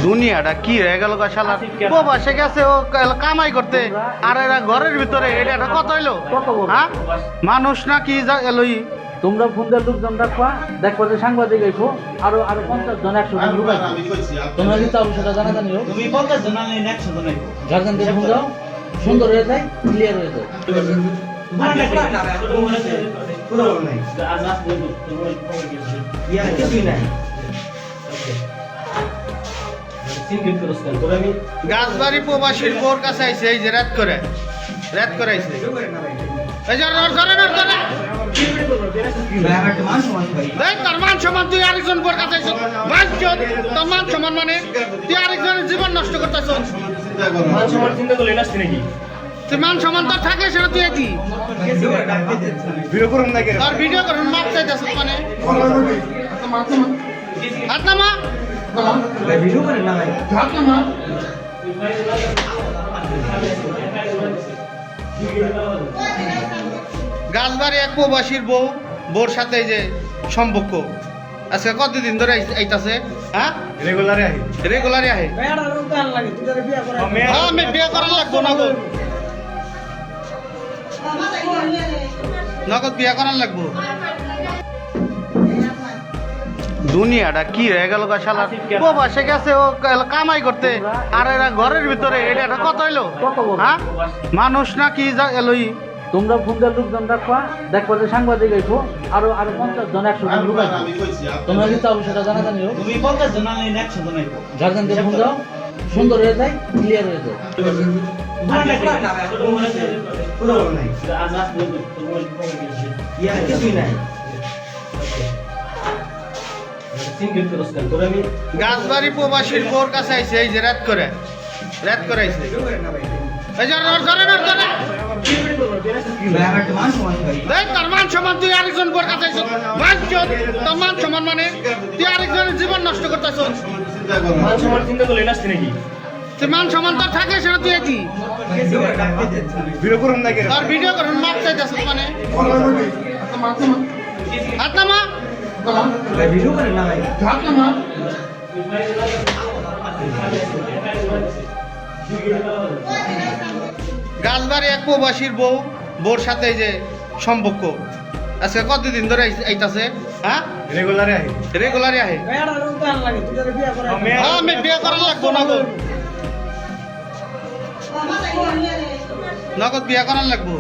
দুনিয়াটা কি হয়ে গেল গো শালা প্রবাসে গেছে ও কামাই করতে আর এরা ঘরের ভিতরে এটা কত হইলো হ্যাঁ মানুষ না কি এলোই তোমরা ফোন দিয়ে লোকজন রাখবা দেখবা যে সাংবাদিক আইসো আরো 50 জন 100 জন লোক আছে তোমরা যদি চাও সেটা জানা জানিও তুমি 50 জন আনলে 100 জন আইবো গার্জেন দিয়ে ফোন দাও সুন্দর হয়ে যায় ক্লিয়ার হয়ে যায় গাছবাড়ি প্রবাসীর বোর কাছে আইছে এই যে রাত করে আইছে এই যে তার মান সমান তুই আরেকজন বোর কাছে আইছ তোর মান সমান মানে তুই আরেকজনের জীবন নষ্ট করতেছ তুই মান সমান তোর থাকে সেটা তুই এটি আর ভিডিও করুন মাপ চাইতেছ মানে হাত নামা গাছবাড়ি এক প্রবাসীর বউর সাথে যে সম্পর্ক আজকে কতদিন ধরে আইতাছে হ্যাঁ রেগুলারে আহে আমি বিয়ে করার লাগবো নগদ বিয়ে করার লাগবো দুনিয়াটা কি হয়ে গেল গো শালা প্রবাসে গেছে ও কামাই করতে আর এরা ঘরের ভিতরে এটা কত হইলো হ্যাঁ মানুষ না কি এলোই তোমরা ফোন দিয়ে লোকজন রাখবা দেখবা যে সাংবাদিক আইসো আরো 50 জন 100 জন লোক আছে তোমরা যদি চাও সেটা জানা জানিও তুমি 50 জন আনলে 100 জন আইবো গার্জেন দিয়ে ফোন দাও সুন্দর হয়ে যায় ক্লিয়ার হয়ে যায় গাছবাড়ি প্রবাসীর বোর কাছে আইছে এই যে রাত করে আইছে এই যে তার মান সমান তুই আরেকজন বোর কাছে আইছ তোর মান সমান মানে তুই আরেকজনের জীবন নষ্ট করতেছ তুই মান সমান তোর থাকে সেটা তুই এটি আর ভিডিও করুন মাপ চাইতেছ মানে হাত নামা গাছবাড়ি এক প্রবাসীর বউর সাথে যে সম্পর্ক আজকে কতদিন ধরে আইতাছে হ্যাঁ রেগুলারে আহে আমি বিয়ে করার লাগবো নগদ বিয়ে করার লাগবো